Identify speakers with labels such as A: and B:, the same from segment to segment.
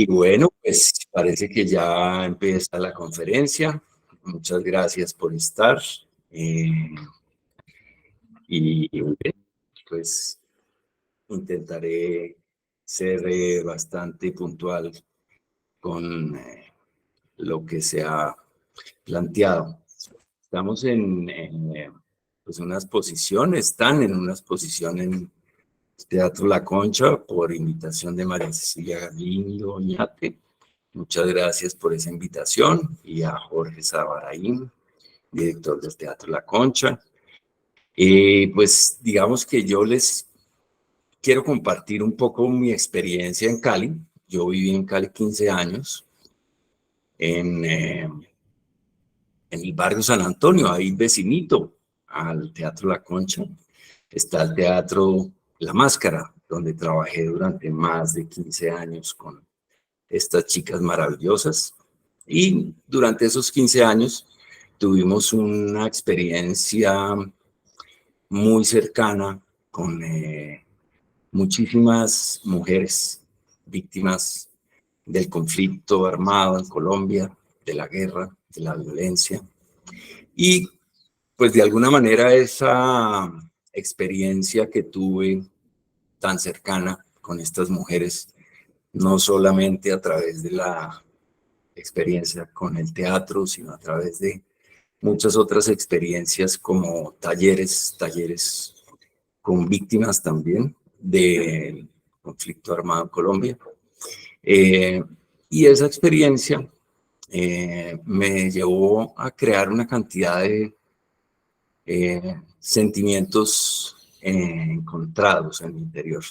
A: Y bueno, pues parece que ya empieza la conferencia. Muchas gracias por estar. eh, y pues intentaré ser bastante puntual con lo que se ha planteado. Estamos pues unas posiciones, están en unas posiciones en Teatro La Concha por invitación de María Cecilia Galindo Oñate. Muchas gracias por esa invitación y a Jorge Sabaraín, director del Teatro La Concha. Pues digamos que yo les quiero compartir un poco mi experiencia en Cali. Yo viví en Cali 15 años, en el barrio San Antonio, ahí vecinito al Teatro La Concha. Está el Teatro La Máscara, donde trabajé durante más de 15 años con estas chicas maravillosas. Y durante esos 15 años tuvimos una experiencia muy cercana con muchísimas mujeres víctimas del conflicto armado en Colombia, de la guerra, de la violencia. Y pues de alguna manera esa experiencia que tuve tan cercana con estas mujeres, no solamente a través de la experiencia con el teatro, sino a través de muchas otras experiencias como talleres con víctimas también del conflicto armado en Colombia. Eh, y esa experiencia me llevó a crear una cantidad de sentimientos encontrados en mi interior.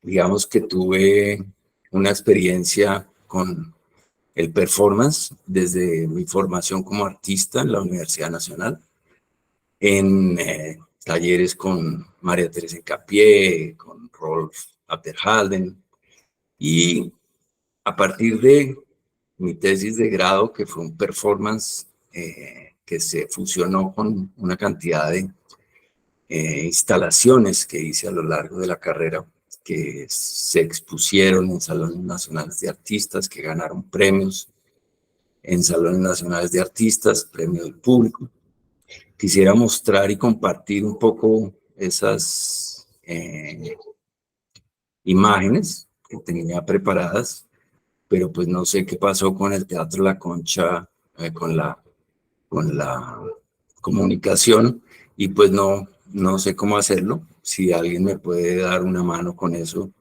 A: Digamos que tuve una experiencia con el performance desde mi formación como artista en la Universidad Nacional, en talleres con María Teresa Capié, con Rolf Abderhalden, y a partir de mi tesis de grado, que fue un performance que se fusionó con una cantidad de instalaciones que hice a lo largo de la carrera, que se expusieron en salones nacionales de artistas, que ganaron premios en salones nacionales de artistas, premio del público. Quisiera mostrar y compartir un poco esas imágenes que tenía preparadas, pero pues no sé qué pasó con el Teatro La Concha, con la comunicación, y pues no sé cómo hacerlo. Si alguien me puede dar una mano con eso,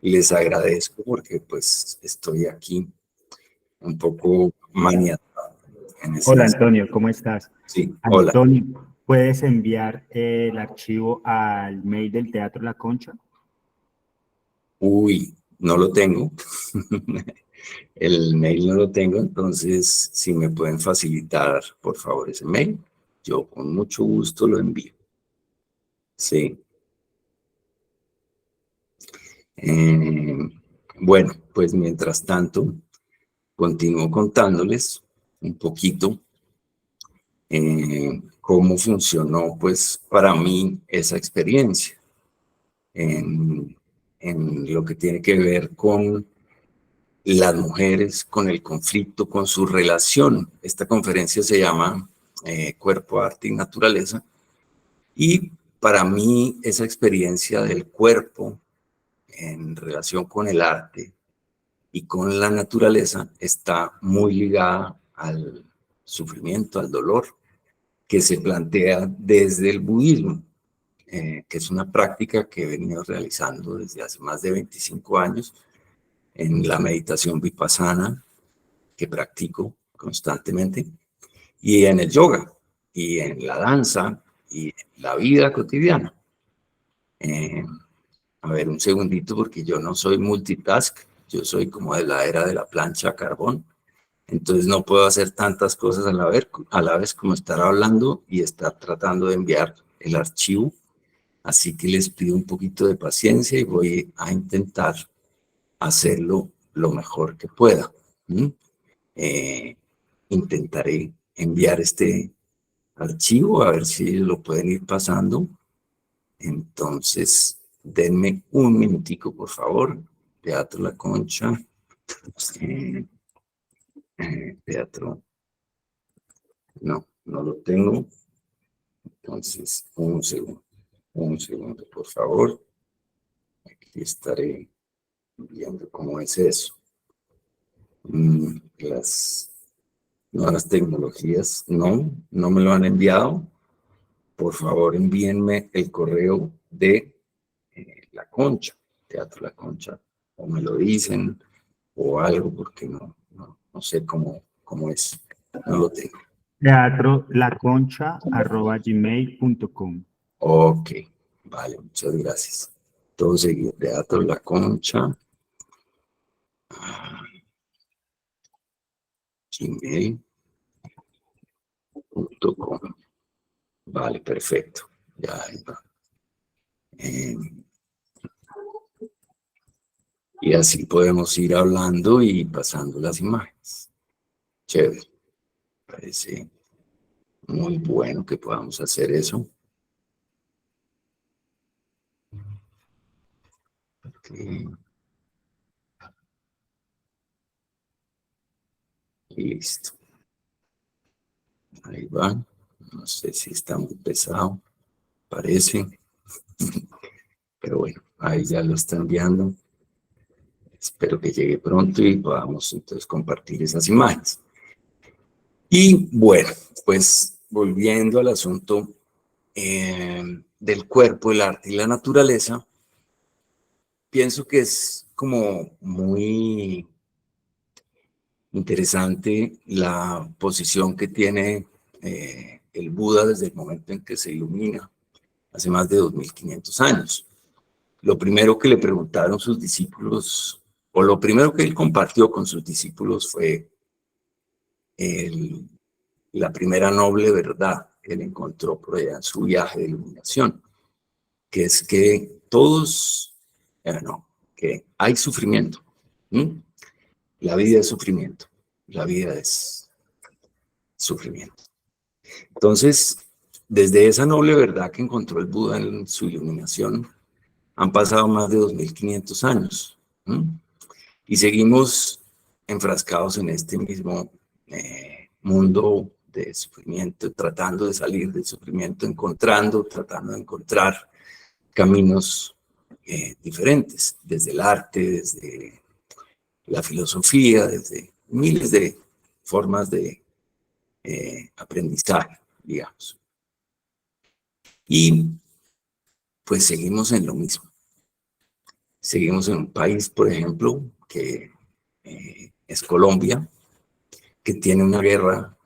A: les agradezco porque pues estoy aquí un poco maniatado en
B: Hola
A: ese.
B: Antonio, ¿cómo estás?
A: Sí, hola.
B: Antonio, ¿puedes enviar el archivo al mail del Teatro La Concha?
A: Uy, no lo tengo. El mail no lo tengo, entonces si me pueden facilitar, por favor, ese mail, yo con mucho gusto lo envío. Sí. Eh, bueno, pues mientras tanto, continúo contándoles un poquito cómo funcionó, pues, para mí esa experiencia en, en lo que tiene que ver con las mujeres, con el conflicto, con su relación. Esta conferencia se llama Cuerpo, Arte y Naturaleza. Y para mí esa experiencia del cuerpo en relación con el arte y con la naturaleza está muy ligada al sufrimiento, al dolor, que se plantea desde el budismo, que es una práctica que he venido realizando desde hace más de 25 años en la meditación vipassana, que practico constantemente, y en el yoga, y en la danza, y en la vida cotidiana. Eh, a ver, un segundito, porque yo no soy multitask, yo soy como de la era de la plancha a carbón, entonces no puedo hacer tantas cosas a la vez como estar hablando y estar tratando de enviar el archivo, así que les pido un poquito de paciencia y voy a intentar hacerlo lo mejor que pueda. Eh, intentaré enviar este archivo a ver si lo pueden ir pasando. Entonces, denme un minutico, por favor. Teatro La Concha. Sí, teatro. No, no lo tengo. Entonces, un segundo, por favor. Aquí estaré viendo cómo es eso. Las nuevas tecnologías, no me lo han enviado. Por favor, envíenme el correo de La Concha, Teatro La Concha, o me lo dicen, o algo, porque no sé cómo es. No lo tengo.
B: teatrolaconcha@gmail.com.
A: Ok, vale, muchas gracias. Todo seguido, Teatro La Concha, gmail.com. Vale, perfecto. Ya ahí va. Y así podemos ir hablando y pasando las imágenes. Chévere. Parece muy bueno que podamos hacer eso. Okay. Y listo. Ahí va. No sé si está muy pesado. Parece. Pero bueno, ahí ya lo está enviando. Espero que llegue pronto y podamos entonces compartir esas imágenes. Y bueno, pues volviendo al asunto del cuerpo, el arte y la naturaleza, pienso que es como muy interesante la posición que tiene el Buda desde el momento en que se ilumina, hace más de 2500 años. Lo primero que le preguntaron sus discípulos, o lo primero que él compartió con sus discípulos fue la primera noble verdad que él encontró por allá en su viaje de iluminación, que es que todos, que hay sufrimiento. ¿Mm? La vida es sufrimiento, la vida es sufrimiento. Entonces, desde esa noble verdad que encontró el Buda en su iluminación, han pasado más de 2500 años. Y seguimos enfrascados en este mismo mundo de sufrimiento, tratando de salir del sufrimiento, tratando de encontrar caminos diferentes, desde el arte, desde la filosofía, desde miles de formas de aprendizaje, digamos. Y pues seguimos en lo mismo. Seguimos en un país, por ejemplo, que es Colombia, que tiene una guerra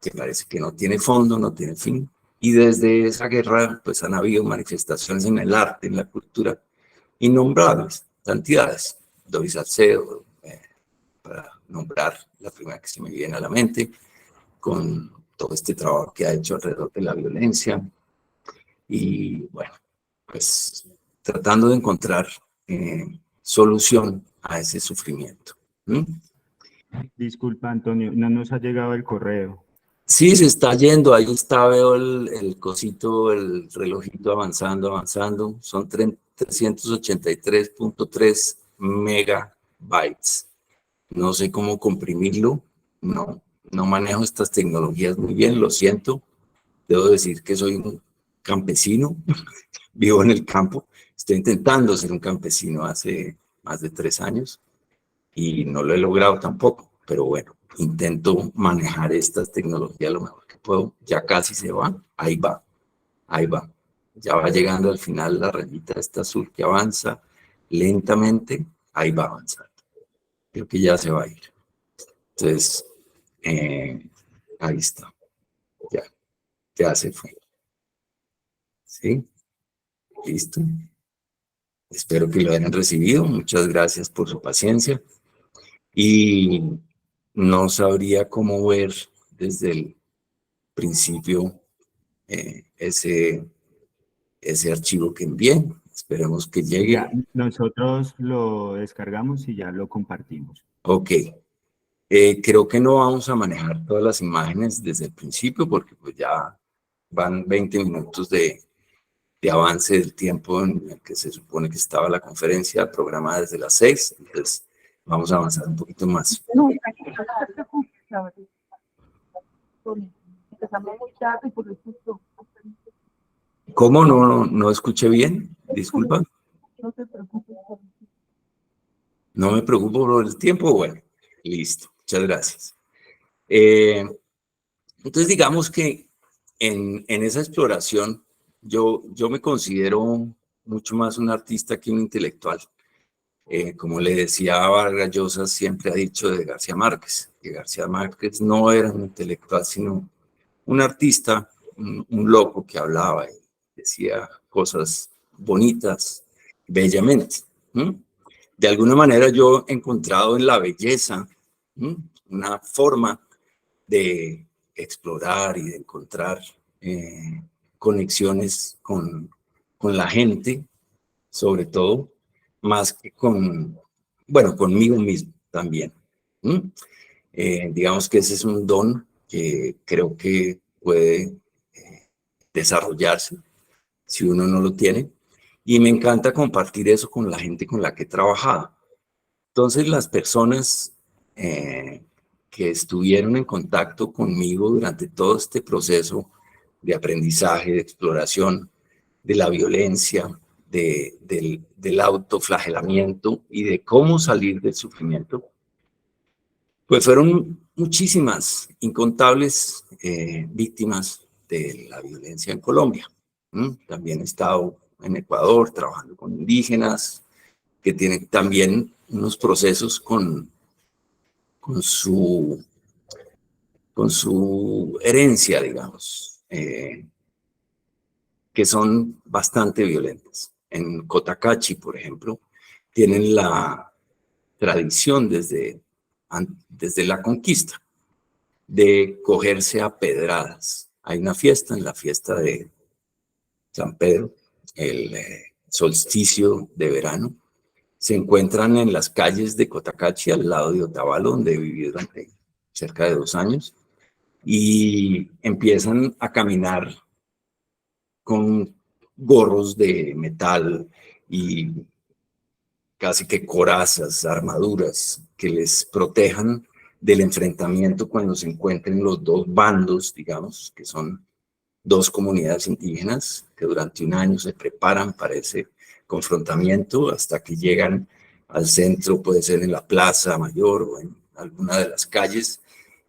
A: que parece que no tiene fondo, no tiene fin. Y desde esa guerra, pues han habido manifestaciones en el arte, en la cultura, innombrables cantidades. Doris Salcedo, para nombrar la primera que se me viene a la mente, con todo este trabajo que ha hecho alrededor de la violencia. Y bueno, pues tratando de encontrar solución a ese sufrimiento. ¿Mm?
B: Disculpa, Antonio, no nos ha llegado el correo.
A: Sí, se está yendo, ahí está, veo el cosito, el relojito avanzando, son 383.3 megabytes. No sé cómo comprimirlo, no manejo estas tecnologías muy bien, lo siento. Debo decir que soy un campesino, vivo en el campo, estoy intentando ser un campesino hace más de 3 años y no lo he logrado tampoco, pero bueno, intento manejar estas tecnologías lo mejor que puedo. Ya casi se va, ahí va. Ya va llegando al final la rayita esta azul que avanza lentamente, ahí va avanzando. Creo que ya se va a ir. Entonces, ahí está, ya se fue. ¿Sí? Listo. Espero que lo hayan recibido. Muchas gracias por su paciencia. Y no sabría cómo ver desde el principio ese archivo que envié. Esperemos que llegue.
B: Ya, nosotros lo descargamos y ya lo compartimos.
A: Ok. Creo que no vamos a manejar todas las imágenes desde el principio porque pues ya van 20 minutos de avance del tiempo en el que se supone que estaba la conferencia programada desde las 6. Entonces, vamos a avanzar un poquito más.
C: No, tranquilo, no te preocupes, la verdad. Empezamos muy tarde y por eso
A: ¿Cómo? No escuché bien, disculpa.
C: no te preocupes.
A: No me preocupo por el tiempo, bueno, listo, muchas gracias. Entonces digamos que en esa exploración yo me considero mucho más un artista que un intelectual. Como le decía Vargas Llosa, siempre ha dicho de García Márquez, que García Márquez no era un intelectual, sino un artista, un loco que hablaba y decía cosas bonitas, bellamente. De alguna manera yo he encontrado en la belleza una forma de explorar y de encontrar conexiones con la gente, sobre todo, más que conmigo mismo también. Digamos que ese es un don que creo que puede desarrollarse si uno no lo tiene. Y me encanta compartir eso con la gente con la que he trabajado. Entonces, las personas que estuvieron en contacto conmigo durante todo este proceso de aprendizaje, de exploración, de la violencia, del autoflagelamiento y de cómo salir del sufrimiento, pues fueron muchísimas, incontables víctimas de la violencia en Colombia. También he estado en Ecuador trabajando con indígenas que tienen también unos procesos con su herencia, digamos, que son bastante violentas. En Cotacachi, por ejemplo, tienen la tradición desde la conquista de cogerse a pedradas. Hay una fiesta, en la fiesta de San Pedro, el solsticio de verano, se encuentran en las calles de Cotacachi, al lado de Otavalo, donde viví durante cerca de 2 años, y empiezan a caminar con gorros de metal y casi que corazas, armaduras que les protejan del enfrentamiento cuando se encuentren los dos bandos, digamos, que son 2 comunidades indígenas que durante 1 año se preparan para ese confrontamiento hasta que llegan al centro, puede ser en la Plaza Mayor o en alguna de las calles,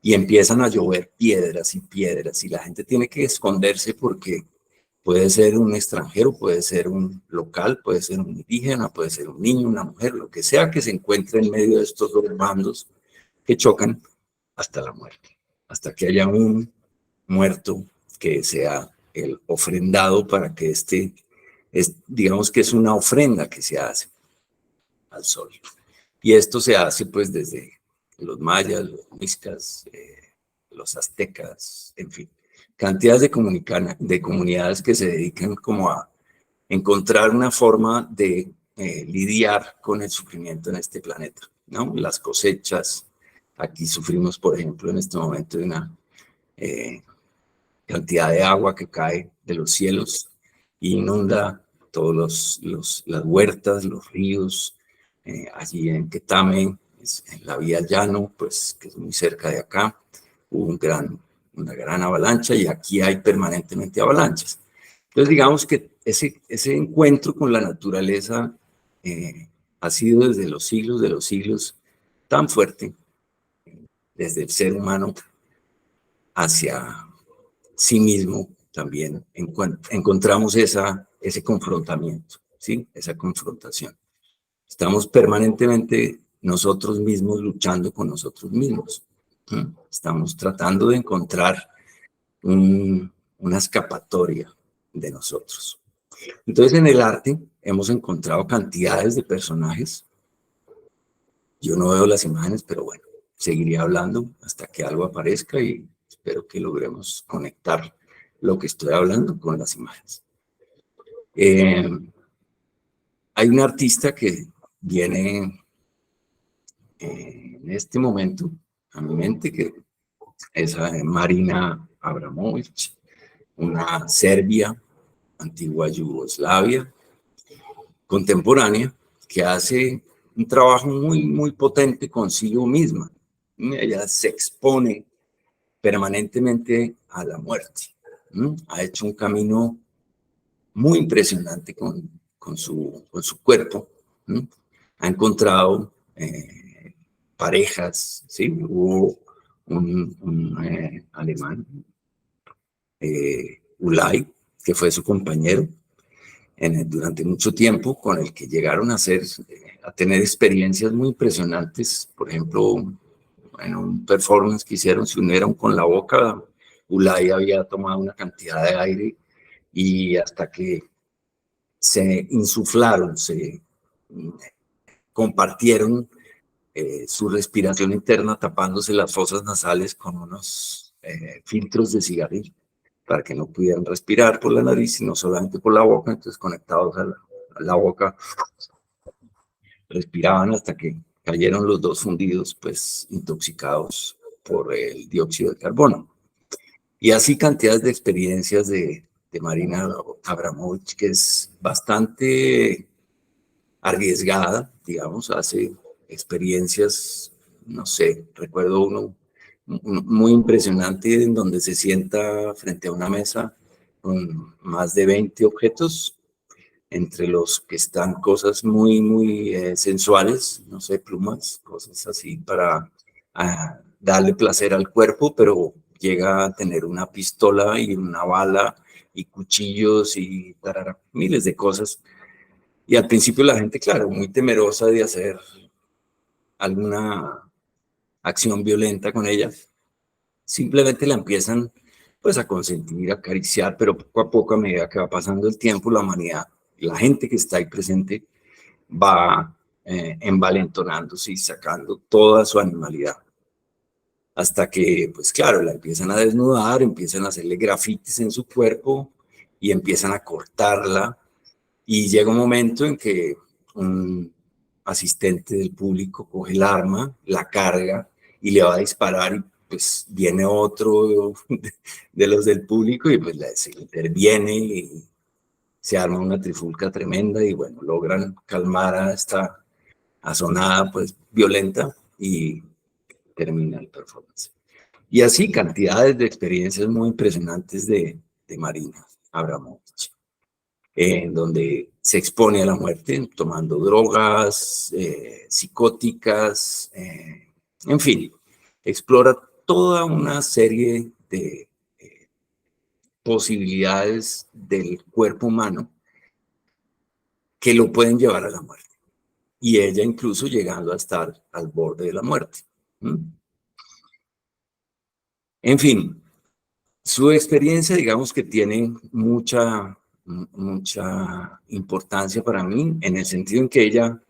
A: y empiezan a llover piedras y piedras, y la gente tiene que esconderse porque puede ser un extranjero, puede ser un local, puede ser un indígena, puede ser un niño, una mujer, lo que sea que se encuentre en medio de estos 2 bandos que chocan hasta la muerte, hasta que haya un muerto que sea el ofrendado para que digamos que es una ofrenda que se hace al sol. Y esto se hace pues desde los mayas, los mixcas, los aztecas, en fin, cantidades de comunidades que se dedican como a encontrar una forma de lidiar con el sufrimiento en este planeta, ¿no? Las cosechas, aquí sufrimos, por ejemplo, en este momento de una cantidad de agua que cae de los cielos e inunda todas las huertas, los ríos, allí en Quetame, en la vía Llano, pues que es muy cerca de acá, hubo una gran avalancha y aquí hay permanentemente avalanchas. Entonces digamos que ese encuentro con la naturaleza ha sido desde los siglos de los siglos tan fuerte, desde el ser humano hacia sí mismo también encontramos ese confrontamiento, ¿sí? Esa confrontación. Estamos permanentemente nosotros mismos luchando con nosotros mismos. Estamos tratando de encontrar una escapatoria de nosotros. Entonces, en el arte hemos encontrado cantidades de personajes. Yo no veo las imágenes, pero bueno, seguiría hablando hasta que algo aparezca y espero que logremos conectar lo que estoy hablando con las imágenes. Hay un artista que viene en este momento a mi mente, que es Marina Abramović, una serbia, antigua Yugoslavia, contemporánea, que hace un trabajo muy, muy potente consigo misma. Ella se expone permanentemente a la muerte. Ha hecho un camino muy impresionante con su cuerpo. Ha encontrado parejas, ¿sí? Hubo un alemán, Ulay, que fue su compañero durante mucho tiempo, con el que llegaron a tener experiencias muy impresionantes. Por ejemplo, en un performance que hicieron, se unieron con la boca. Ulay había tomado una cantidad de aire y hasta que se insuflaron, se compartieron su respiración interna tapándose las fosas nasales con unos filtros de cigarrillo para que no pudieran respirar por la nariz, sino solamente por la boca. Entonces, conectados a la boca, respiraban hasta que cayeron los dos fundidos, pues intoxicados por el dióxido de carbono. Y así cantidades de experiencias de Marina Abramovich, que es bastante arriesgada, digamos, hace experiencias, no sé, recuerdo uno muy impresionante en donde se sienta frente a una mesa con más de 20 objetos, entre los que están cosas muy, muy sensuales, no sé, plumas, cosas así para darle placer al cuerpo, pero llega a tener una pistola y una bala y cuchillos y miles de cosas. Y al principio la gente, claro, muy temerosa de hacer alguna acción violenta con ella, simplemente la empiezan pues a consentir, a acariciar, pero poco a poco, a medida que va pasando el tiempo, la humanidad, la gente que está ahí presente, va envalentonándose y sacando toda su animalidad. Hasta que, pues claro, la empiezan a desnudar, empiezan a hacerle grafitis en su cuerpo y empiezan a cortarla. Y llega un momento en que un asistente del público coge el arma, la carga y le va a disparar y pues viene otro de los del público y pues se interviene y se arma una trifulca tremenda y bueno, logran calmar a esta azonada pues violenta y termina el performance. Y así cantidades de experiencias muy impresionantes de Marina Abramovich, en donde se expone a la muerte tomando drogas, psicóticas, en fin, explora toda una serie de posibilidades del cuerpo humano que lo pueden llevar a la muerte. Y ella incluso llegando a estar al borde de la muerte. En fin, su experiencia, digamos que tiene mucha importancia para mí, en el sentido en que ella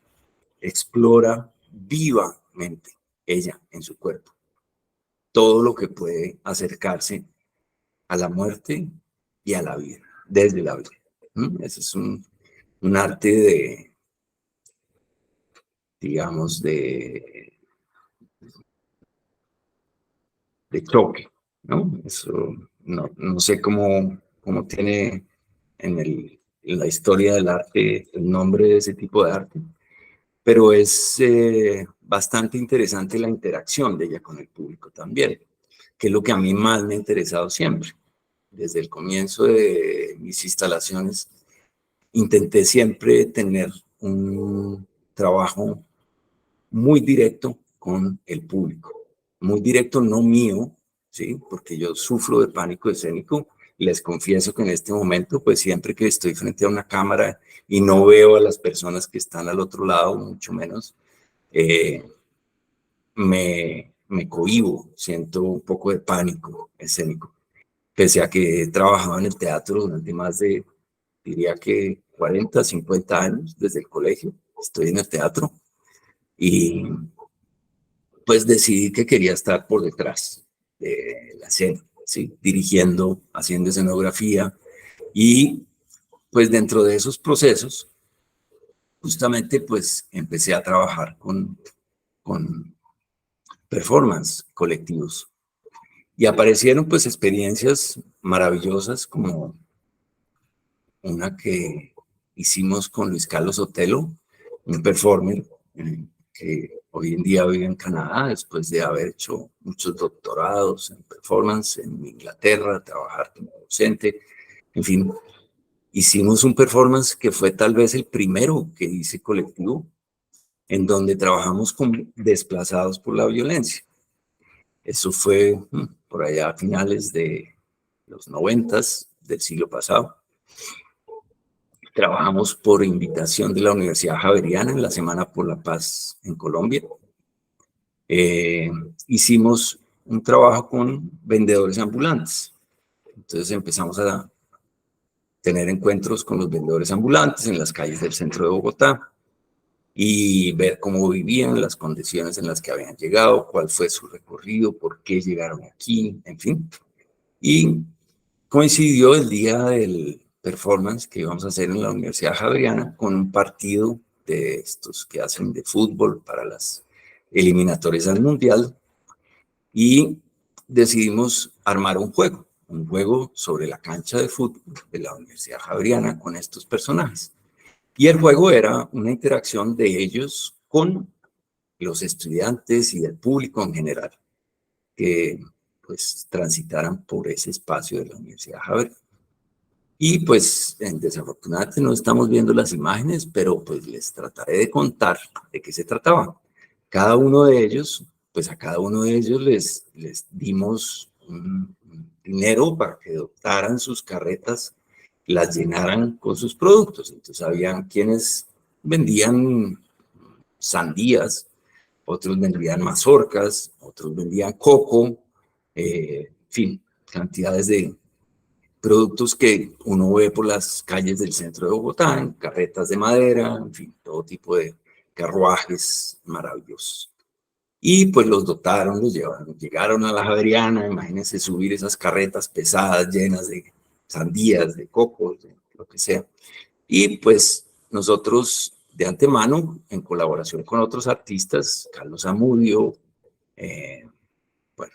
A: explora vivamente, ella en su cuerpo, todo lo que puede acercarse a la muerte y a la vida, desde la vida. Ese es un arte de, digamos, de choque, ¿no? Eso no sé cómo tiene en la historia del arte el nombre de ese tipo de arte, pero es bastante interesante la interacción de ella con el público también, que es lo que a mí más me ha interesado siempre. Desde el comienzo de mis instalaciones, intenté siempre tener un trabajo muy directo con el público, muy directo, no mío, ¿sí? Porque yo sufro de pánico escénico. Les confieso que en este momento, pues siempre que estoy frente a una cámara y no veo a las personas que están al otro lado, mucho menos, me cohíbo, siento un poco de pánico escénico. Pese a que he trabajado en el teatro durante más de, diría que 40, 50 años, desde el colegio, estoy en el teatro y pues decidí que quería estar por detrás de la escena, ¿sí? Dirigiendo, haciendo escenografía y pues dentro de esos procesos justamente pues empecé a trabajar con performance colectivos y aparecieron pues experiencias maravillosas como una que hicimos con Luis Carlos Otelo, un performer que hoy en día vive en Canadá después de haber hecho muchos doctorados en performance en Inglaterra, trabajar como docente, en fin. Hicimos un performance que fue tal vez el primero que hice colectivo, en donde trabajamos con desplazados por la violencia. Eso fue por allá a finales de los 90 del siglo pasado. Trabajamos por invitación de la Universidad Javeriana en la Semana por la Paz en Colombia. Hicimos un trabajo con vendedores ambulantes. Entonces empezamos a tener encuentros con los vendedores ambulantes en las calles del centro de Bogotá y ver cómo vivían, las condiciones en las que habían llegado, cuál fue su recorrido, por qué llegaron aquí, en fin. Y coincidió el día del performance que íbamos a hacer en la Universidad Javeriana con un partido de estos que hacen de fútbol para las eliminatorias al Mundial y decidimos armar un juego sobre la cancha de fútbol de la Universidad Javeriana con estos personajes. Y el juego era una interacción de ellos con los estudiantes y el público en general, que pues transitaran por ese espacio de la Universidad Javeriana. Y pues desafortunadamente no estamos viendo las imágenes, pero pues les trataré de contar de qué se trataba. Cada uno de ellos, pues a cada uno de ellos les dimos un dinero para que dotaran sus carretas, las llenaran con sus productos. Entonces habían quienes vendían sandías, otros vendían mazorcas, otros vendían coco, en fin, cantidades de productos que uno ve por las calles del centro de Bogotá, en carretas de madera, en fin, todo tipo de carruajes maravillosos. Y pues los dotaron, los llevaron, llegaron a la Javeriana, imagínense subir esas carretas pesadas llenas de sandías, de cocos, de lo que sea. Y pues nosotros de antemano, en colaboración con otros artistas, Carlos Amudio, bueno,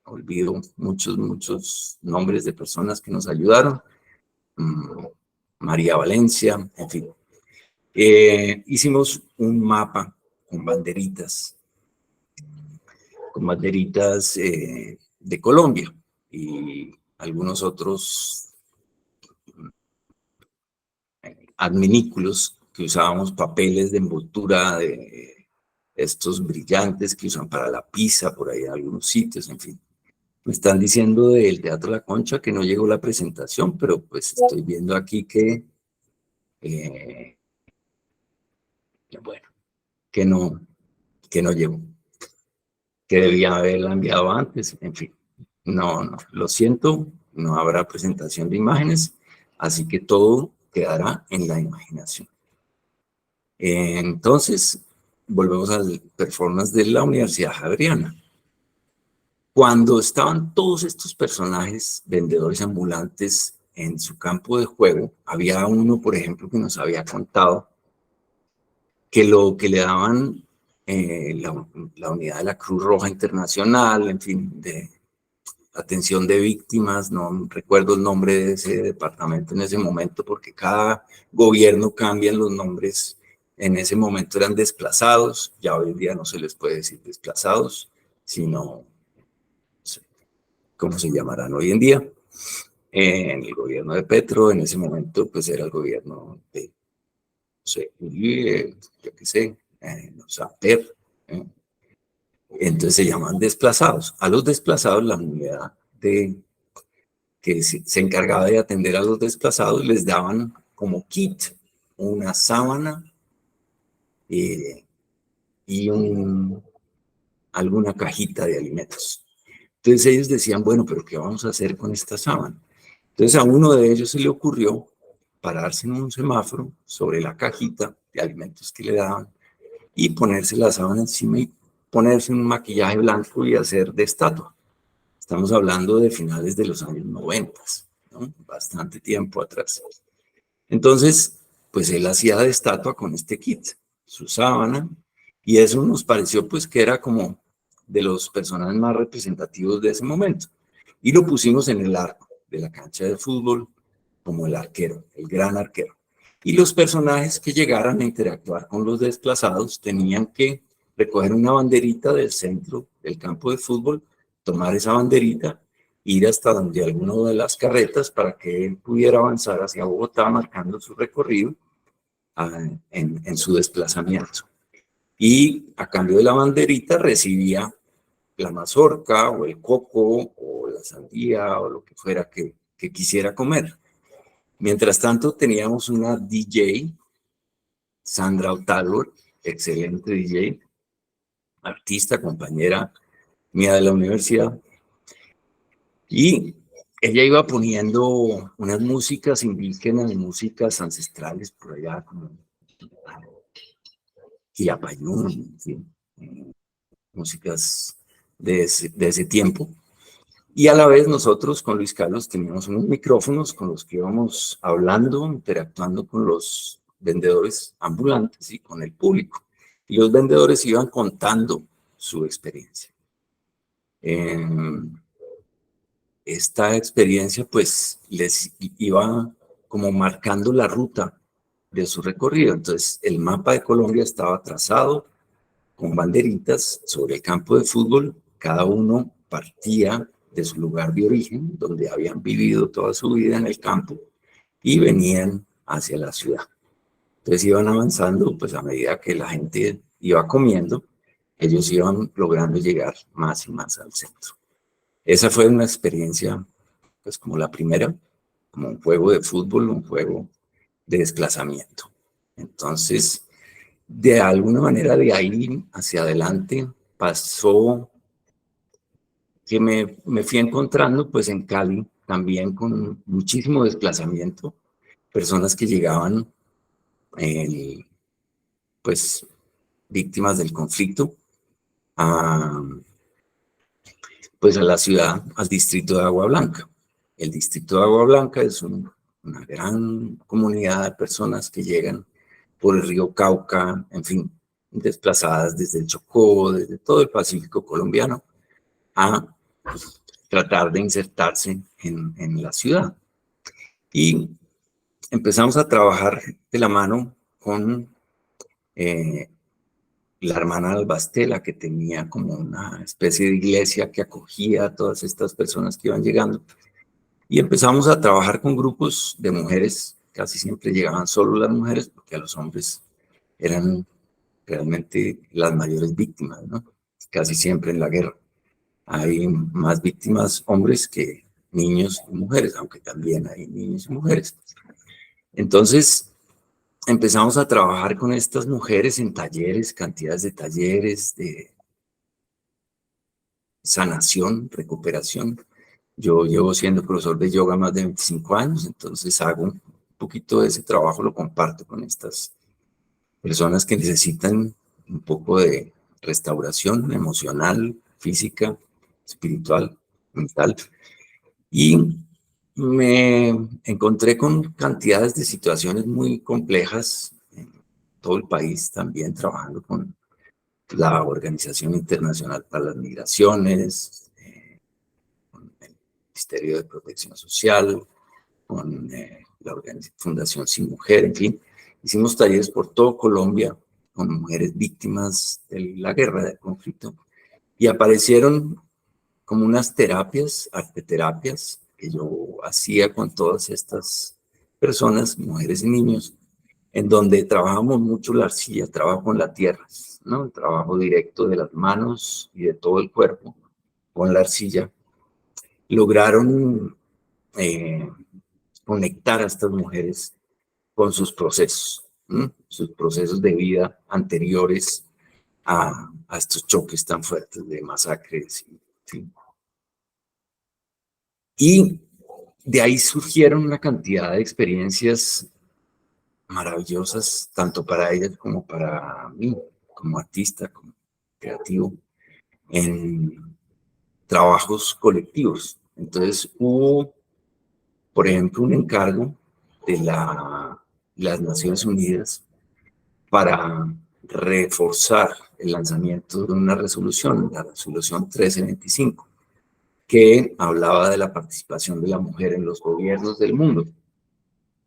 A: olvido muchos nombres de personas que nos ayudaron, María Valencia, en fin. Hicimos un mapa con banderitas de Colombia y algunos otros adminículos que usábamos, papeles de envoltura de estos brillantes que usan para la pizza, por ahí en algunos sitios, en fin. Me están diciendo del Teatro La Concha que no llegó la presentación, pero pues estoy viendo aquí que, bueno, que no llegó, que debía haberla enviado antes, en fin. No, lo siento, no habrá presentación de imágenes, así que todo quedará en la imaginación. Entonces, volvemos al performance de la Universidad Javeriana. Cuando estaban todos estos personajes, vendedores ambulantes, en su campo de juego, había uno, por ejemplo, que nos había contado que lo que le daban la unidad de la Cruz Roja Internacional, en fin, de atención de víctimas, no recuerdo el nombre de ese departamento en ese momento, porque cada gobierno cambia los nombres. En ese momento eran desplazados, ya hoy en día no se les puede decir desplazados, sino, no sé, ¿cómo se llamarán hoy en día? En el gobierno de Petro, en ese momento, pues era el gobierno de, no sé, yo qué sé, Samper, entonces se llaman desplazados. A los desplazados, la unidad que se encargaba de atender a los desplazados les daban como kit una sábana y alguna cajita de alimentos. Entonces ellos decían, bueno, pero ¿qué vamos a hacer con esta sábana? Entonces a uno de ellos se le ocurrió pararse en un semáforo sobre la cajita de alimentos que le daban y ponerse la sábana encima y ponerse un maquillaje blanco y hacer de estatua. Estamos hablando de finales de los años 90, ¿no? Bastante tiempo atrás. Entonces, pues él hacía de estatua con este kit, su sábana, y eso nos pareció pues que era como de los personajes más representativos de ese momento. Y lo pusimos en el arco de la cancha de fútbol como el arquero, el gran arquero. Y los personajes que llegaran a interactuar con los desplazados tenían que recoger una banderita del centro del campo de fútbol, tomar esa banderita, ir hasta donde alguna de las carretas para que él pudiera avanzar hacia Bogotá marcando su recorrido en su desplazamiento. Y a cambio de la banderita recibía la mazorca o el coco o la sandía o lo que fuera que quisiera comer. Mientras tanto teníamos una DJ, Sandra Otálvaro, excelente DJ, artista, compañera mía de la universidad, y ella iba poniendo unas músicas indígenas, músicas ancestrales por allá, como Quillapayún, en fin, músicas de ese tiempo. Y a la vez nosotros con Luis Carlos teníamos unos micrófonos con los que íbamos hablando, interactuando con los vendedores ambulantes y con el público. Y los vendedores iban contando su experiencia. Esta experiencia pues les iba como marcando la ruta de su recorrido. Entonces el mapa de Colombia estaba trazado con banderitas sobre el campo de fútbol. Cada uno partía de su lugar de origen, donde habían vivido toda su vida en el campo, y venían hacia la ciudad. Entonces iban avanzando, pues a medida que la gente iba comiendo, ellos iban logrando llegar más y más al centro. Esa fue una experiencia, pues como la primera, como un juego de fútbol, un juego de desplazamiento. Entonces, de alguna manera de ahí hacia adelante pasó que me fui encontrando pues en Cali también con muchísimo desplazamiento, personas que llegaban pues víctimas del conflicto pues a la ciudad, al distrito de Agua Blanca. El distrito de Agua Blanca es una gran comunidad de personas que llegan por el río Cauca, en fin, desplazadas desde el Chocó, desde todo el Pacífico colombiano, a tratar de insertarse en la ciudad. Y empezamos a trabajar de la mano con la hermana Albastela, que tenía como una especie de iglesia que acogía a todas estas personas que iban llegando. Y empezamos a trabajar con grupos de mujeres, casi siempre llegaban solo las mujeres, porque a los hombres eran realmente las mayores víctimas, ¿no? Casi siempre en la guerra hay más víctimas hombres que niños y mujeres, aunque también hay niños y mujeres. Entonces empezamos a trabajar con estas mujeres en talleres, cantidades de talleres de sanación, recuperación. Yo llevo siendo profesor de yoga más de 25 años, entonces hago un poquito de ese trabajo, lo comparto con estas personas que necesitan un poco de restauración emocional, física, espiritual, mental. Y me encontré con cantidades de situaciones muy complejas en todo el país, también trabajando con la Organización Internacional para las Migraciones, con el Ministerio de Protección Social, con la Fundación Sin Mujer, en fin. Hicimos talleres por todo Colombia con mujeres víctimas de la guerra, del conflicto, y aparecieron como unas terapias, arteterapias, que yo hacía con todas estas personas, mujeres y niños, en donde trabajamos mucho la arcilla, trabajo con la tierra, ¿no? El trabajo directo de las manos y de todo el cuerpo con la arcilla. Lograron conectar a estas mujeres con sus procesos de vida anteriores a estos choques tan fuertes de masacres. ¿Sí? Y de ahí surgieron una cantidad de experiencias maravillosas, tanto para ellas como para mí, como artista, como creativo, en trabajos colectivos. Entonces hubo, por ejemplo, un encargo de las Naciones Unidas para reforzar el lanzamiento de una resolución, la resolución 1325, que hablaba de la participación de la mujer en los gobiernos del mundo.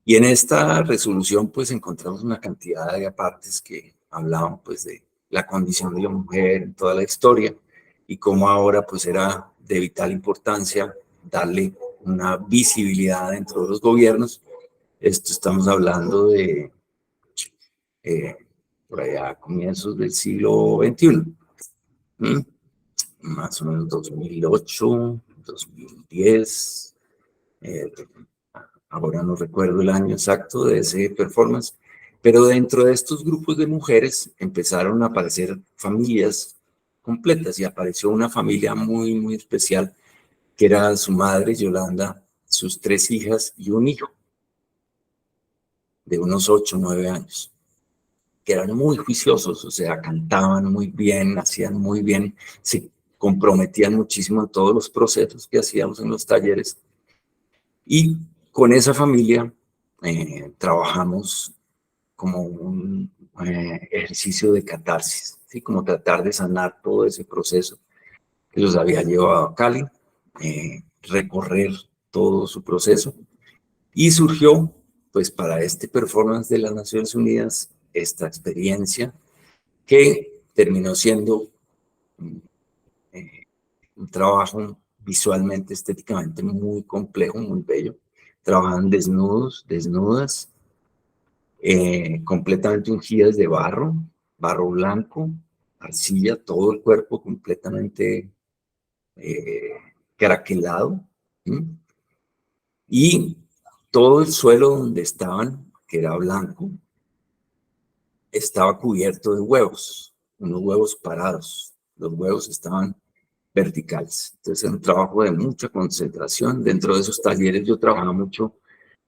A: Y en esta resolución pues encontramos una cantidad de partes que hablaban pues de la condición de la mujer en toda la historia y cómo ahora pues era de vital importancia darle una visibilidad dentro de los gobiernos. Esto estamos hablando de por allá a comienzos del siglo XXI, más o menos 2008, 2010, ahora no recuerdo el año exacto de ese performance, pero dentro de estos grupos de mujeres empezaron a aparecer familias completas y apareció una familia muy, muy especial que era su madre, Yolanda, sus 3 hijas y un hijo de unos 8 o 9 años, que eran muy juiciosos, o sea, cantaban muy bien, hacían muy bien, se comprometían muchísimo en todos los procesos que hacíamos en los talleres. Y con esa familia trabajamos como un ejercicio de catarsis, ¿sí? Como tratar de sanar todo ese proceso que los había llevado a Cali, recorrer todo su proceso. Y surgió, pues para este performance de las Naciones Unidas, esta experiencia que terminó siendo un trabajo visualmente, estéticamente muy complejo, muy bello. Trabajan desnudos, desnudas, completamente ungidas de barro, barro blanco, arcilla, todo el cuerpo completamente craquelado. ¿Sí? Y todo el suelo donde estaban, que era blanco, estaba cubierto de huevos, unos huevos parados. Los huevos estaban verticales. Entonces era un trabajo de mucha concentración. Dentro de esos talleres yo trabajaba mucho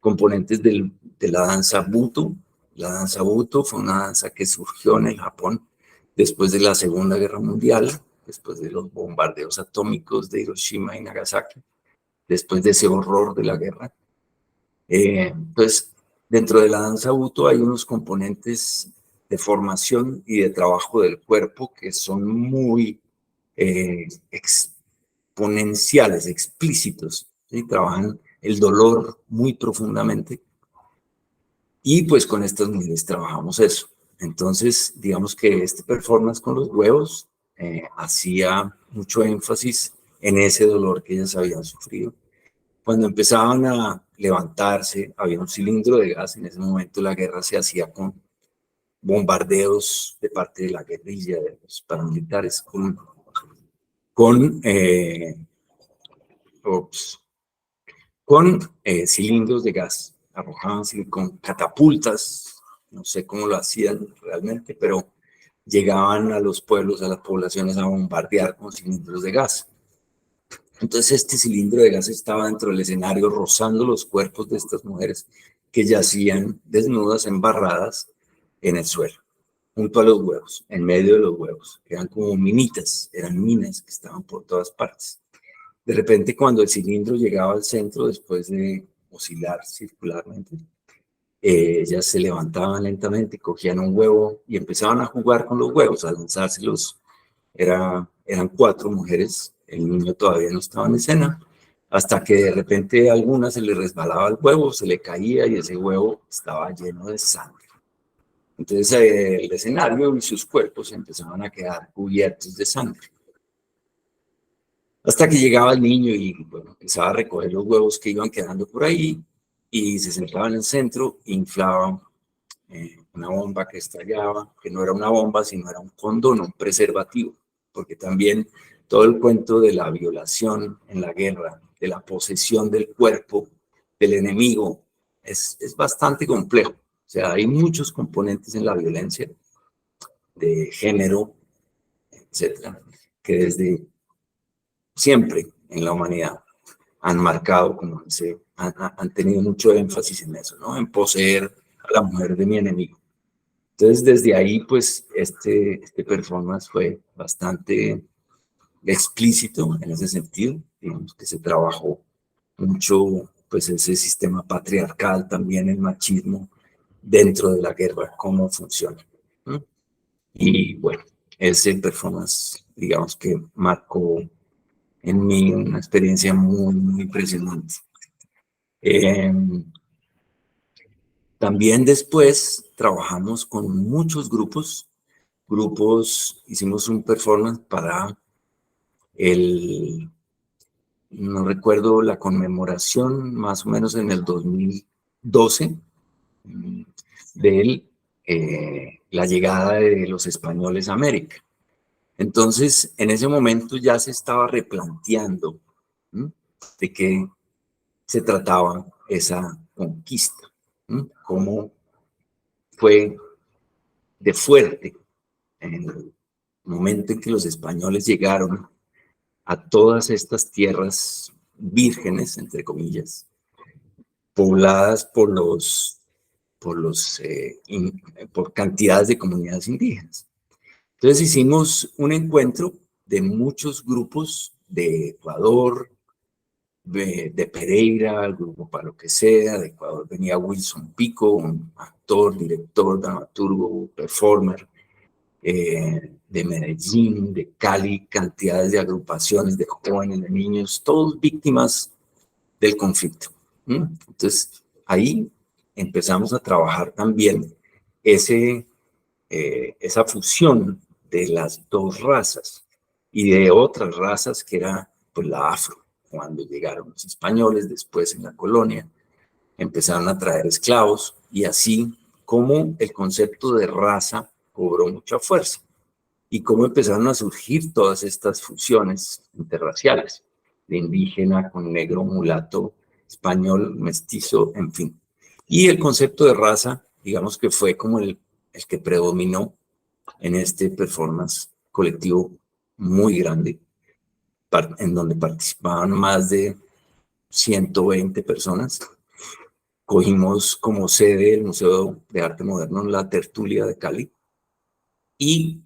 A: componentes de la danza Buto. La danza Buto fue una danza que surgió en el Japón después de la Segunda Guerra Mundial, después de los bombardeos atómicos de Hiroshima y Nagasaki, después de ese horror de la guerra. Entonces, dentro de la danza Buto hay unos componentes de formación y de trabajo del cuerpo que son muy exponenciales, explícitos, ¿sí? Trabajan el dolor muy profundamente y pues con estas mujeres trabajamos eso. Entonces, digamos que este performance con los huevos hacía mucho énfasis en ese dolor que ellas habían sufrido. Cuando empezaban a levantarse, había un cilindro de gas. En ese momento la guerra se hacía con bombardeos de parte de la guerrilla, de los paramilitares, con cilindros de gas. Arrojaban con catapultas, no sé cómo lo hacían realmente, pero llegaban a los pueblos, a las poblaciones a bombardear con cilindros de gas. Entonces este cilindro de gas estaba dentro del escenario rozando los cuerpos de estas mujeres que yacían desnudas, embarradas en el suelo, junto a los huevos, en medio de los huevos. Eran como minitas, eran minas que estaban por todas partes. De repente, cuando el cilindro llegaba al centro, después de oscilar circularmente, ellas se levantaban lentamente, cogían un huevo y empezaban a jugar con los huevos, a lanzárselos. Eran 4 mujeres, el niño todavía no estaba en escena, hasta que de repente a alguna se le resbalaba el huevo, se le caía y ese huevo estaba lleno de sangre. Entonces el escenario y sus cuerpos empezaban a quedar cubiertos de sangre. Hasta que llegaba el niño y bueno, empezaba a recoger los huevos que iban quedando por ahí y se sentaba en el centro, inflaba una bomba que estallaba, que no era una bomba, sino era un condón, un preservativo, porque también todo el cuento de la violación en la guerra, de la posesión del cuerpo del enemigo, es bastante complejo. O sea, hay muchos componentes en la violencia de género, etcétera, que desde siempre en la humanidad han marcado, como dice, han tenido mucho énfasis en eso, ¿no? En poseer a la mujer de mi enemigo. Entonces, desde ahí, pues, este performance fue bastante explícito en ese sentido. Digamos que se trabajó mucho, pues, ese sistema patriarcal, también el machismo dentro de la guerra, cómo funciona, ¿no? Y bueno, ese performance, digamos que marcó en mí una experiencia muy, muy impresionante. También después trabajamos con muchos grupos, hicimos un performance para no recuerdo la conmemoración, más o menos en el 2012, de la llegada de los españoles a América. Entonces, en ese momento ya se estaba replanteando de qué se trataba esa conquista, cómo fue de fuerte en el momento en que los españoles llegaron a todas estas tierras vírgenes, entre comillas, pobladas por cantidades de comunidades indígenas. Entonces hicimos un encuentro de muchos grupos de Ecuador, de Pereira, el grupo Para lo que sea, de Ecuador venía Wilson Pico, un actor, director, dramaturgo, performer, de Medellín, de Cali, cantidades de agrupaciones de jóvenes, de niños, todos víctimas del conflicto. Entonces, ahí empezamos a trabajar también esa fusión de las dos razas y de otras razas que era pues, la afro. Cuando llegaron los españoles, después en la colonia, empezaron a traer esclavos y así como el concepto de raza cobró mucha fuerza y cómo empezaron a surgir todas estas fusiones interraciales, de indígena con negro, mulato, español, mestizo, en fin. Y el concepto de raza, digamos que fue como el que predominó en este performance colectivo muy grande, en donde participaban más de 120 personas. Cogimos como sede el Museo de Arte Moderno La Tertulia de Cali y,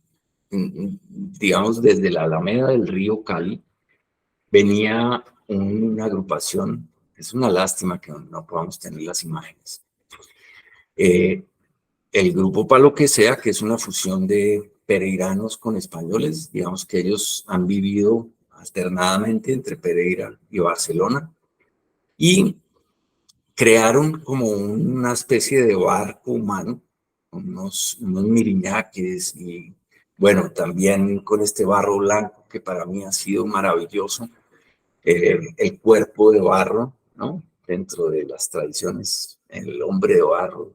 A: digamos, desde la Alameda del Río Cali venía una agrupación. Es una lástima que no podamos tener las imágenes. El grupo Para lo que sea, que es una fusión de pereiranos con españoles, digamos que ellos han vivido alternadamente entre Pereira y Barcelona, y crearon como una especie de barco humano, unos miriñaques y bueno, también con este barro blanco que para mí ha sido maravilloso, el cuerpo de barro, ¿no? Dentro de las tradiciones, el hombre de barro.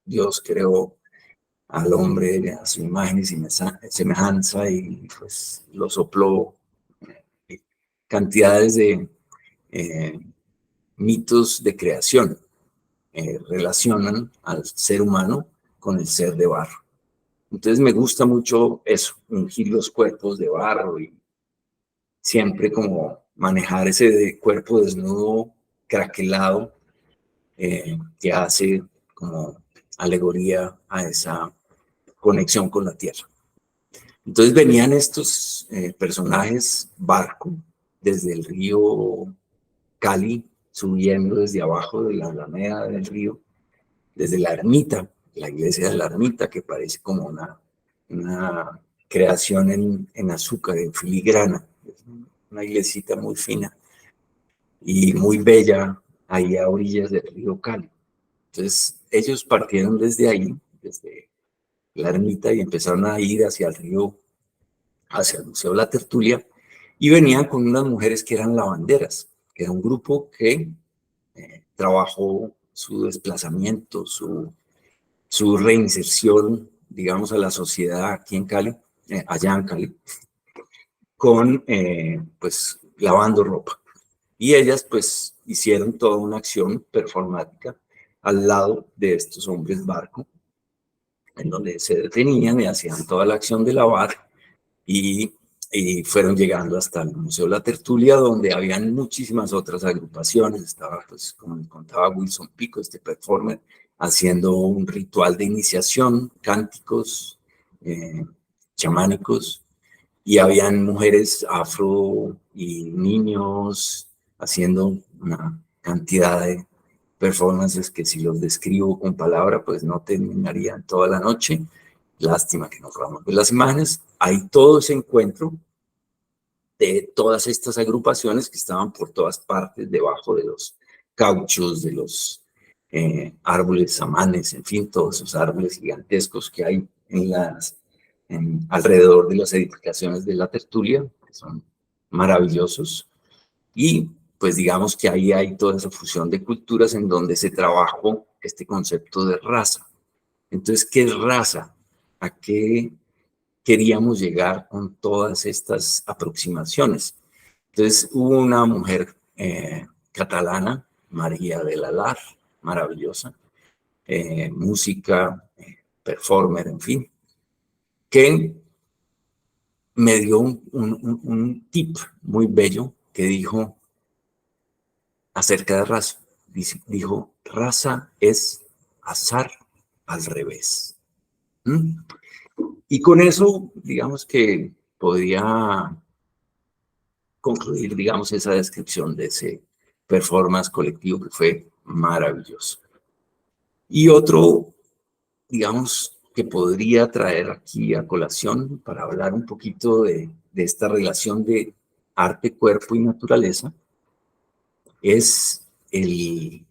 A: Dios creó al hombre a su imagen y semejanza y pues lo sopló. Cantidades de mitos de creación relacionan al ser humano con el ser de barro. Entonces me gusta mucho eso, ungir los cuerpos de barro y siempre como manejar ese cuerpo desnudo, craquelado, que hace como alegoría a esa conexión con la tierra. Entonces venían estos personajes barco desde el río Cali, subiendo desde abajo de la alameda del río, desde la ermita, la iglesia de la ermita, que parece como una creación en azúcar, en filigrana, una iglesita muy fina y muy bella, ahí a orillas del río Cali. Entonces ellos partieron desde ahí, desde la ermita, y empezaron a ir hacia el río, hacia el Museo La Tertulia, y venían con unas mujeres que eran lavanderas, que era un grupo que trabajó su desplazamiento, su reinserción, digamos, a la sociedad aquí en Cali, allá en Cali, con, pues, lavando ropa. Y ellas, pues, hicieron toda una acción performática al lado de estos hombres barco, en donde se detenían y hacían toda la acción de lavar y fueron llegando hasta el Museo La Tertulia, donde habían muchísimas otras agrupaciones. Estaba, pues, como les contaba, Wilson Pico, este performer, haciendo un ritual de iniciación, cánticos chamánicos, y habían mujeres afro y niños haciendo una cantidad de performances que si los describo con palabra, pues no terminarían toda la noche. Lástima que no podamos ver las imágenes. Hay todo ese encuentro de todas estas agrupaciones que estaban por todas partes, debajo de los cauchos, de los árboles, samanes, en fin, todos esos árboles gigantescos que hay alrededor de las edificaciones de la tertulia, que son maravillosos. Y pues digamos que ahí hay toda esa fusión de culturas en donde se trabajó este concepto de raza. Entonces, ¿qué es raza? ¿A qué queríamos llegar con todas estas aproximaciones? Entonces, hubo una mujer catalana, María de la maravillosa, música, performer, en fin, que me dio un tip muy bello que dijo acerca de raza. Dijo, raza es azar al revés. ¿Mm? Y con eso, digamos que podría concluir, digamos, esa descripción de ese performance colectivo que fue maravilloso. Y otro, digamos, que podría traer aquí a colación para hablar un poquito de esta relación de arte, cuerpo y naturaleza, es el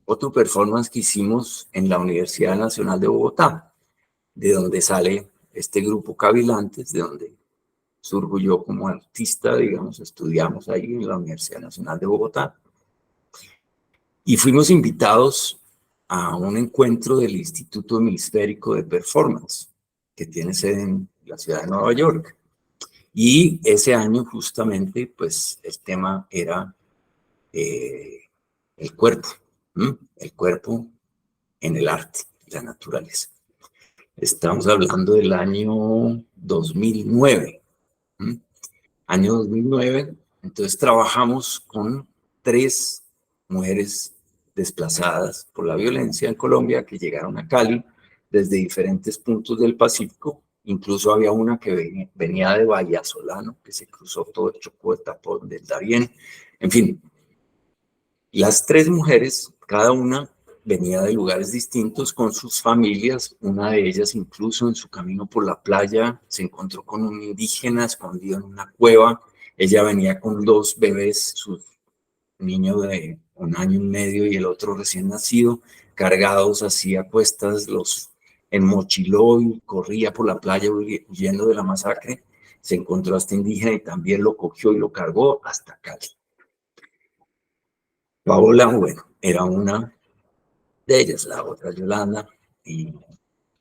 A: otro performance que hicimos en la Universidad Nacional de Bogotá, de donde sale este grupo Cavilantes, de donde surjo yo como artista, digamos, estudiamos ahí en la Universidad Nacional de Bogotá. Y fuimos invitados a un encuentro del Instituto Hemisférico de Performance, que tiene sede en la ciudad de Nueva York. Y ese año justamente, pues, el tema era el cuerpo, el cuerpo en el arte, la naturaleza. Estamos hablando del año 2009. Año 2009, entonces trabajamos con 3 mujeres desplazadas por la violencia en Colombia que llegaron a Cali desde diferentes puntos del Pacífico. Incluso había una que venía de Vallasolano, que se cruzó todo el Chocó, el Tapón del Darién. En fin, las 3 mujeres, cada una venía de lugares distintos con sus familias. Una de ellas incluso en su camino por la playa se encontró con un indígena escondido en una cueva. Ella venía con 2 bebés, su niño de 1 año y medio y el otro recién nacido, cargados así a cuestas, los enmochiló y corría por la playa huyendo de la masacre. Se encontró a este indígena y también lo cogió y lo cargó hasta Cali. Paola, bueno, era una de ellas, la otra Yolanda y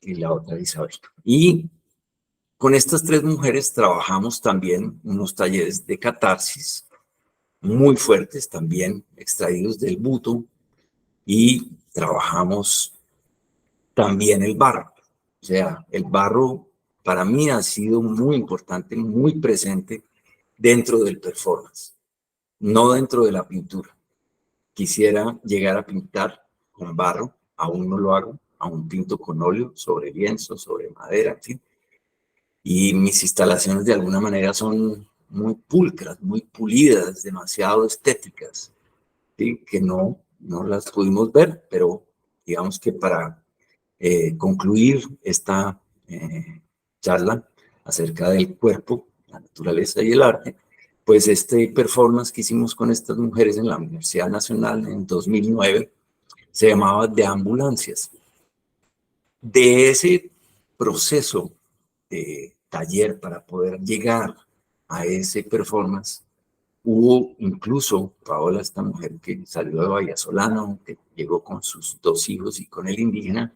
A: la otra Isabel. Y con estas 3 mujeres trabajamos también unos talleres de catarsis muy fuertes, también extraídos del buto, y trabajamos también el barro. O sea, el barro para mí ha sido muy importante, muy presente dentro del performance, no dentro de la pintura. Quisiera llegar a pintar con barro, aún no lo hago, aún pinto con óleo, sobre lienzo, sobre madera, en fin. Y mis instalaciones de alguna manera son muy pulcras, muy pulidas, demasiado estéticas, ¿sí? Que no las pudimos ver, pero digamos que para concluir esta charla acerca del cuerpo, la naturaleza y el arte, pues este performance que hicimos con estas mujeres en la Universidad Nacional en 2009 se llamaba De Ambulancias. De ese proceso de taller para poder llegar a ese performance, hubo incluso, Paola, esta mujer que salió de Vallasolano, que llegó con sus 2 hijos y con el indígena,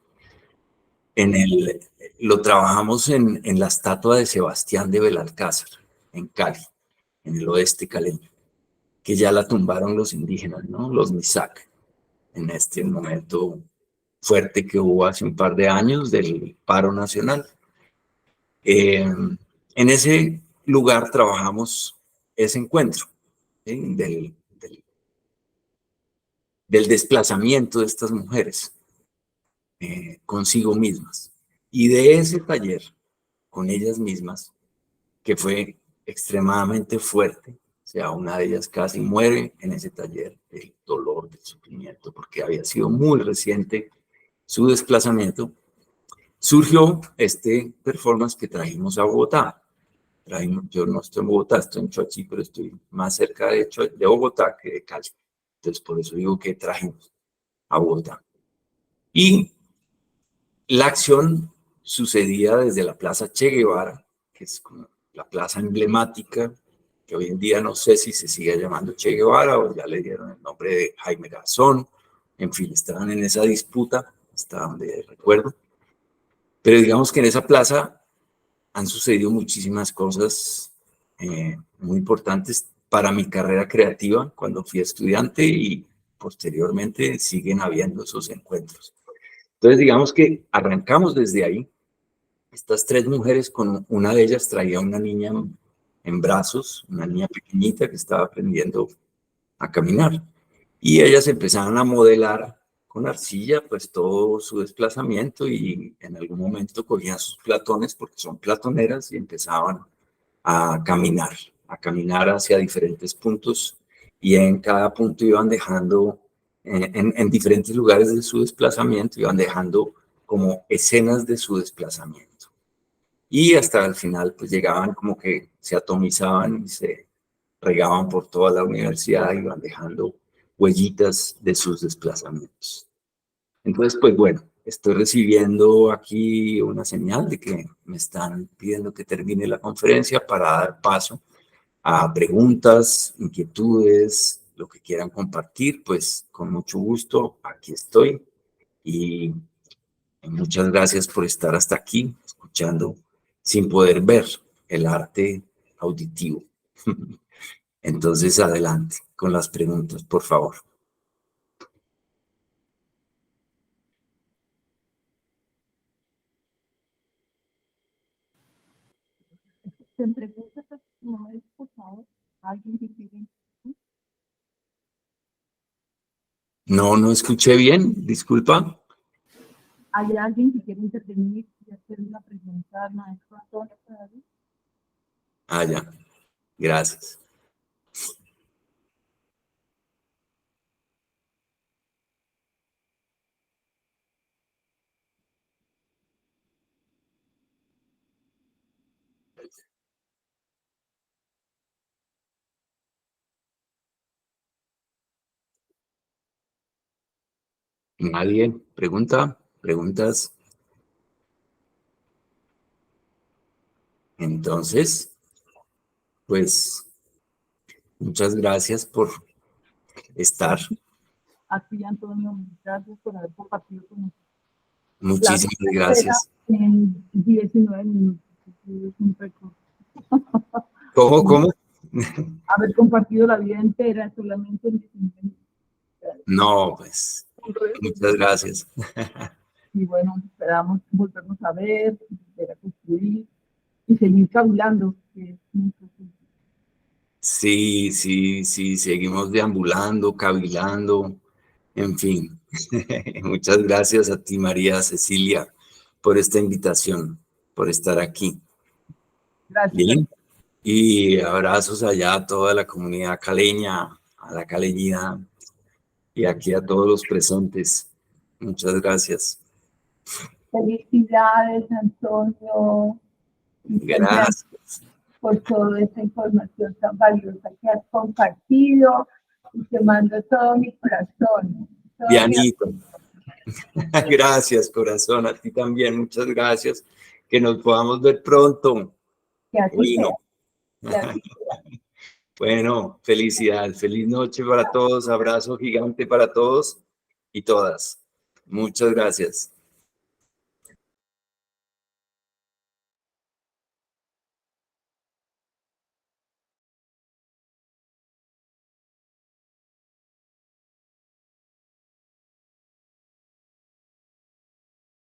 A: lo trabajamos en la estatua de Sebastián de Belalcázar, en Cali, en el oeste caleño, que ya la tumbaron los indígenas, ¿no? Los Misak, en este momento fuerte que hubo hace un par de años del paro nacional. En ese lugar trabajamos ese encuentro, ¿sí? del desplazamiento de estas mujeres consigo mismas. Y de ese taller con ellas mismas, que fue extremadamente fuerte, o sea, una de ellas casi muere en ese taller del dolor, del sufrimiento, porque había sido muy reciente su desplazamiento, surgió este performance que trajimos a Bogotá. Yo no estoy en Bogotá, estoy en Choachí, pero estoy más cerca de Bogotá que de Cali. Entonces, por eso digo que trajimos a Bogotá. Y la acción sucedía desde la Plaza Che Guevara, que es como la plaza emblemática, que hoy en día no sé si se sigue llamando Che Guevara o ya le dieron el nombre de Jaime Garzón. En fin, estaban en esa disputa, hasta donde recuerdo. Pero digamos que en esa plaza han sucedido muchísimas cosas muy importantes para mi carrera creativa cuando fui estudiante y posteriormente siguen habiendo esos encuentros. Entonces, digamos que arrancamos desde ahí. Estas tres mujeres, con una de ellas traía una niña en brazos, una niña pequeñita que estaba aprendiendo a caminar. Y ellas empezaron a modelar con arcilla, pues todo su desplazamiento y en algún momento cogían sus platones, porque son platoneras, y empezaban a caminar hacia diferentes puntos y en cada punto iban dejando, en diferentes lugares de su desplazamiento, iban dejando como escenas de su desplazamiento. Y hasta el final, pues llegaban como que se atomizaban y se regaban por toda la universidad y iban dejando huellitas de sus desplazamientos. Entonces, pues bueno, estoy recibiendo aquí una señal de que me están pidiendo que termine la conferencia para dar paso a preguntas, inquietudes, lo que quieran compartir, pues con mucho gusto, aquí estoy. Y muchas gracias por estar hasta aquí, escuchando sin poder ver el arte auditivo. Entonces, adelante con las preguntas, por favor.
C: Se pregunta, no he escuchado a alguien que quiere.
A: No, no escuché bien, disculpa.
C: ¿Hay alguien que quiere intervenir y hacer una pregunta al maestro Antonio?
A: Ah, ya, gracias. ¿Nadie? ¿Pregunta? ¿Preguntas? Entonces, pues, muchas gracias por estar.
C: Aquí, Antonio, gracias por haber compartido con nosotros.
A: Muchísimas gracias.
C: En 19 minutos. Es un récord.
A: ¿Cómo, cómo?
C: Haber compartido la vida entera solamente en 19 minutos.
A: No, pues, muchas gracias.
C: Y bueno, esperamos volvernos a ver, volver a construir y seguir caminando, que es nuestro punto.
A: Sí, sí, sí, seguimos deambulando, cavilando, en fin. Muchas gracias a ti, María Cecilia, por esta invitación, por estar aquí.
C: Gracias.
A: Bien. Y abrazos allá a toda la comunidad caleña, a la caleñidad y aquí a todos los presentes. Muchas gracias.
C: Felicidades, Antonio.
A: Gracias.
C: Por toda esta información tan valiosa que has compartido y te mando todo mi corazón.
A: Dianito. Gracias, corazón. A ti también, muchas gracias. Que nos podamos ver pronto.
C: Que así sea.
A: Bueno, felicidad, feliz noche para todos, abrazo gigante para todos y todas. Muchas gracias.